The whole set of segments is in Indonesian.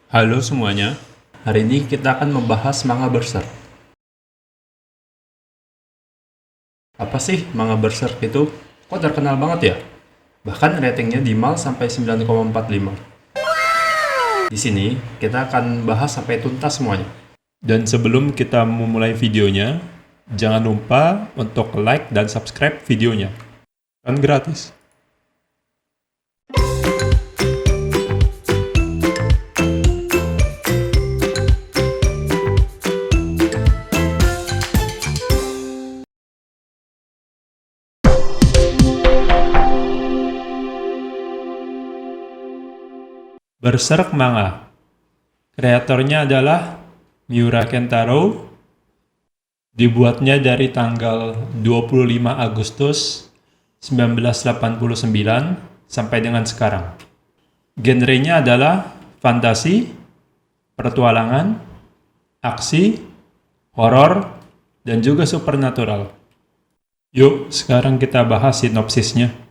Halo semuanya, hari ini kita akan membahas manga Berserk. Apa sih manga Berserk itu? Kok terkenal banget ya? Bahkan ratingnya di MAL sampai 9,45. Di sini kita akan bahas sampai tuntas semuanya. Dan sebelum kita memulai videonya, jangan lupa untuk like dan subscribe videonya. Kan gratis. Berserk manga. Kreatornya adalah Miura Kentaro. Dibuatnya dari tanggal 25 Agustus 1989 sampai dengan sekarang. Genrenya adalah fantasi, petualangan, aksi, horor, dan juga supernatural. Yuk, sekarang kita bahas sinopsisnya.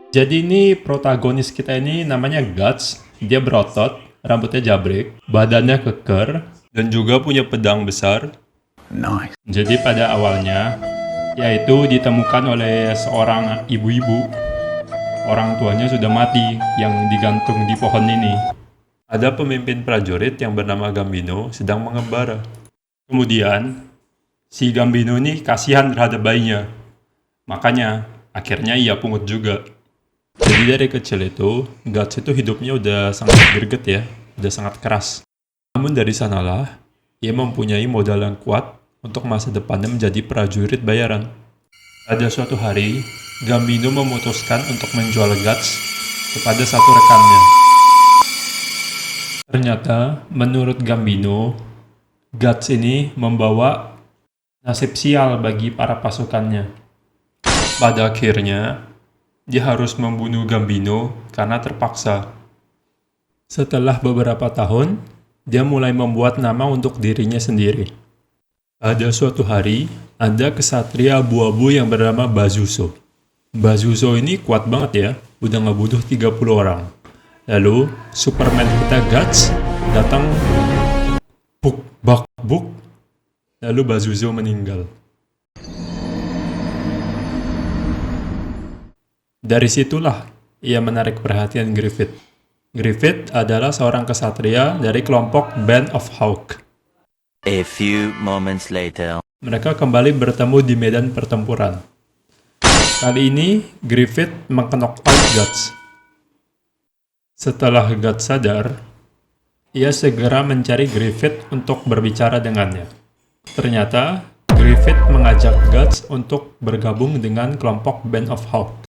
Jadi ini protagonis kita ini namanya Guts. Dia berotot, rambutnya jabrek, badannya keker, dan juga punya pedang besar. Nice. Jadi pada awalnya, yaitu ditemukan oleh seorang ibu-ibu. Orang tuanya sudah mati yang digantung di pohon ini. Ada pemimpin prajurit yang bernama Gambino sedang mengembara. Kemudian, si Gambino ini kasihan terhadap bayinya. Makanya, akhirnya ia pungut juga. Jadi dari kecil itu, Guts itu hidupnya udah sangat greget ya, udah sangat keras. Namun dari sanalah, ia mempunyai modal yang kuat untuk masa depannya menjadi prajurit bayaran. Pada suatu hari, Gambino memutuskan untuk menjual Guts kepada satu rekannya. Ternyata, menurut Gambino, Guts ini membawa nasib sial bagi para pasukannya. Pada akhirnya, dia harus membunuh Gambino karena terpaksa. Setelah beberapa tahun, dia mulai membuat nama untuk dirinya sendiri. Pada suatu hari, ada kesatria abu-abu yang bernama Bazuso. Bazuso ini kuat banget ya, udah ngebunuh 30 orang. Lalu, Superman kita Guts datang, buk, bak, buk. Lalu Bazuso meninggal. Dari situlah ia menarik perhatian Griffith. Griffith adalah seorang kesatria dari kelompok Band of Hawk. A few moments later. Mereka kembali bertemu di medan pertempuran. Kali ini, Griffith mengknock out Guts. Setelah Guts sadar, ia segera mencari Griffith untuk berbicara dengannya. Ternyata, Griffith mengajak Guts untuk bergabung dengan kelompok Band of Hawk.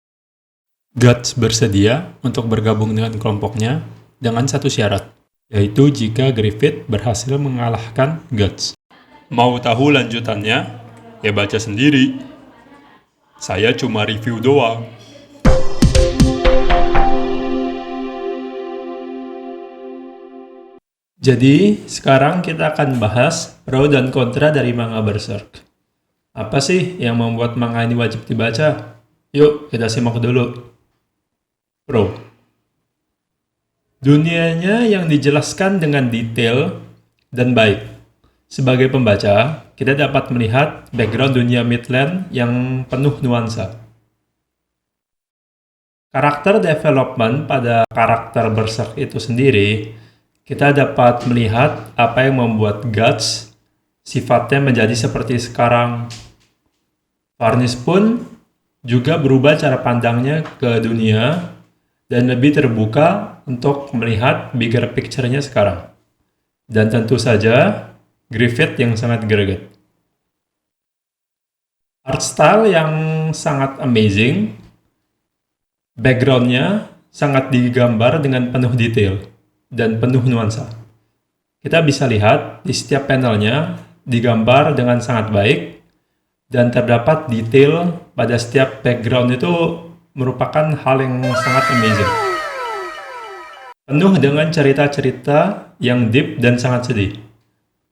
Guts bersedia untuk bergabung dengan kelompoknya dengan satu syarat, yaitu jika Griffith berhasil mengalahkan Guts. Mau tahu lanjutannya? Ya baca sendiri. Saya cuma review doang. Jadi, sekarang kita akan bahas pro dan kontra dari manga Berserk. Apa sih yang membuat manga ini wajib dibaca? Yuk, kita simak dulu. Pro. Dunianya yang dijelaskan dengan detail dan baik. Sebagai pembaca, kita dapat melihat background dunia Midland yang penuh nuansa. Karakter development pada karakter Berserk itu sendiri, kita dapat melihat apa yang membuat Guts sifatnya menjadi seperti sekarang. Varnish pun juga berubah cara pandangnya ke dunia dan lebih terbuka untuk melihat bigger picture-nya sekarang. Dan tentu saja, Griffith yang sangat greget. Art style yang sangat amazing, background-nya sangat digambar dengan penuh detail dan penuh nuansa. Kita bisa lihat di setiap panelnya digambar dengan sangat baik, dan terdapat detail pada setiap background itu merupakan hal yang sangat amazing. Penuh dengan cerita-cerita yang deep dan sangat sedih.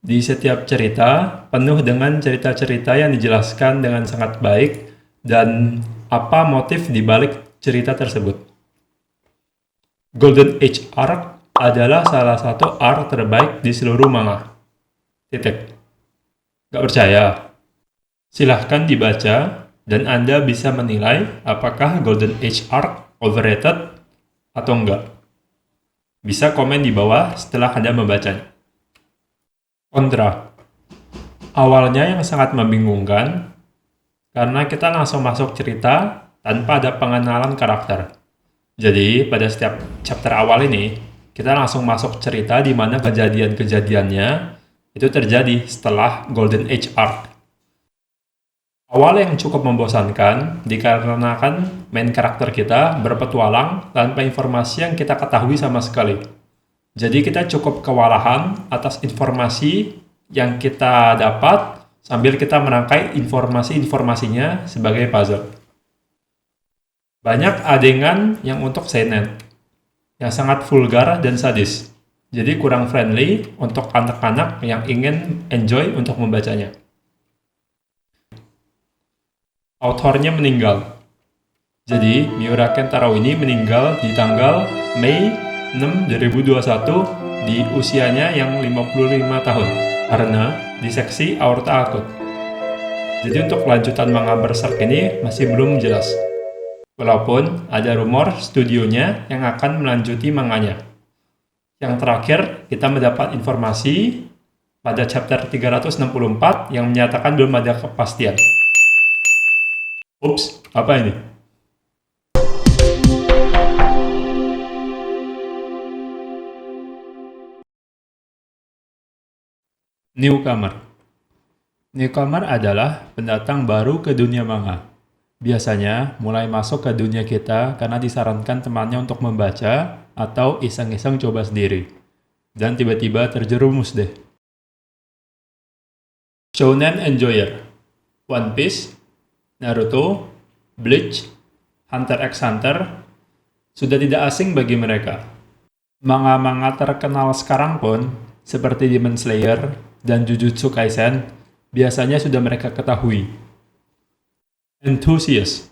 Di setiap cerita, penuh dengan cerita-cerita yang dijelaskan dengan sangat baik dan apa motif di balik cerita tersebut. Golden Age Arc adalah salah satu arc terbaik di seluruh manga. Titik. Gak percaya? Silahkan dibaca dan Anda bisa menilai apakah Golden Age Arc overrated atau enggak. Bisa komen di bawah setelah Anda membacanya. Kontra. Awalnya yang sangat membingungkan karena kita langsung masuk cerita tanpa ada pengenalan karakter. Jadi, pada setiap chapter awal ini, kita langsung masuk cerita di mana kejadian-kejadiannya itu terjadi setelah Golden Age Arc. Awal yang cukup membosankan dikarenakan main karakter kita berpetualang tanpa informasi yang kita ketahui sama sekali. Jadi kita cukup kewalahan atas informasi yang kita dapat sambil kita merangkai informasi-informasinya sebagai puzzle. Banyak adegan yang untuk seinen, yang sangat vulgar dan sadis. Jadi kurang friendly untuk anak-anak yang ingin enjoy untuk membacanya. Autornya meninggal. Jadi, Miura Kentaro ini meninggal di tanggal Mei 6, 2021 di usianya yang 55 tahun karena diseksi aorta akut. Jadi untuk kelanjutan manga Berserk ini masih belum jelas. Walaupun ada rumor studionya yang akan melanjuti manganya. Yang terakhir, kita mendapat informasi pada chapter 364 yang menyatakan belum ada kepastian. Ups, apa ini? Newcomer. Newcomer adalah pendatang baru ke dunia manga. Biasanya mulai masuk ke dunia kita karena disarankan temannya untuk membaca atau iseng-iseng coba sendiri. Dan tiba-tiba terjerumus deh. Shonen Enjoyer, One Piece, Naruto, Bleach, Hunter x Hunter sudah tidak asing bagi mereka. Manga-manga terkenal sekarang pun seperti Demon Slayer dan Jujutsu Kaisen biasanya sudah mereka ketahui. Enthusiast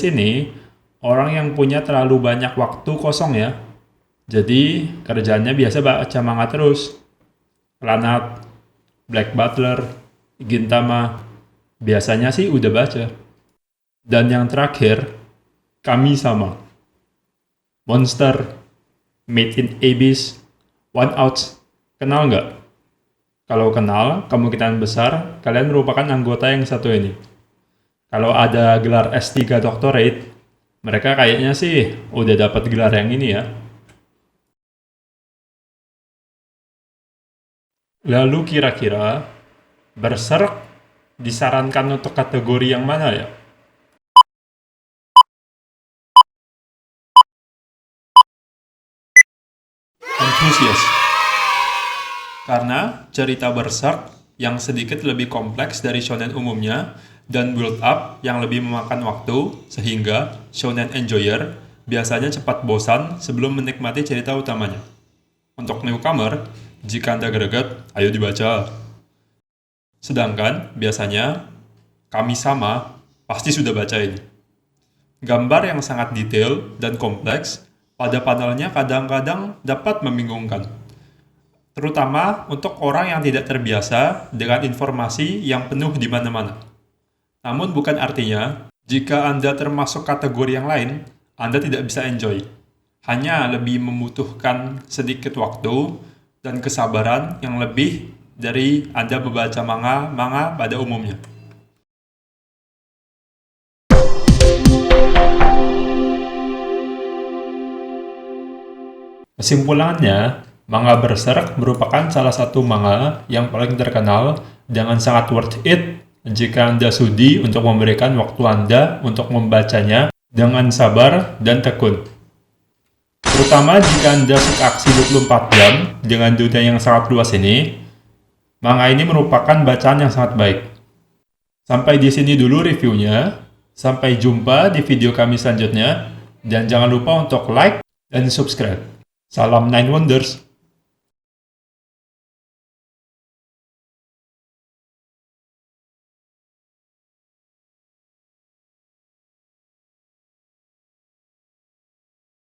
ini orang yang punya terlalu banyak waktu kosong ya. Jadi kerjaannya biasa baca manga terus. Clannad, Black Butler, Gintama, biasanya sih udah baca. Dan yang terakhir, Kami-sama. Monster, Made in Abyss, One Outs, kenal nggak? Kalau kenal, kemungkinan besar kalian merupakan anggota yang satu ini. Kalau ada gelar S3 Doctorate, mereka kayaknya sih udah dapat gelar yang ini ya. Lalu kira-kira Berserk disarankan untuk kategori yang mana ya? Enthusiast. Karena cerita Berserk yang sedikit lebih kompleks dari shonen umumnya dan build up yang lebih memakan waktu, sehingga shonen enjoyer biasanya cepat bosan sebelum menikmati cerita utamanya. Untuk newcomer, jika Anda greget, ayo dibaca. Sedangkan biasanya Kami-sama pasti sudah baca ini. Gambar yang sangat detail dan kompleks pada panelnya kadang-kadang dapat membingungkan. Terutama untuk orang yang tidak terbiasa dengan informasi yang penuh di mana-mana. Namun bukan artinya, jika Anda termasuk kategori yang lain, Anda tidak bisa enjoy. Hanya lebih membutuhkan sedikit waktu dan kesabaran yang lebih dari Anda membaca manga pada umumnya. Kesimpulannya, manga Berserk merupakan salah satu manga yang paling terkenal dengan sangat worth it jika Anda sudi untuk memberikan waktu Anda untuk membacanya dengan sabar dan tekun. Terutama jika Anda suka aksi 24 jam dengan dunia yang sangat luas ini, manga ini merupakan bacaan yang sangat baik. Sampai di sini dulu reviewnya. Sampai jumpa di video kami selanjutnya. Dan jangan lupa untuk like dan subscribe. Salam Nine Wonders!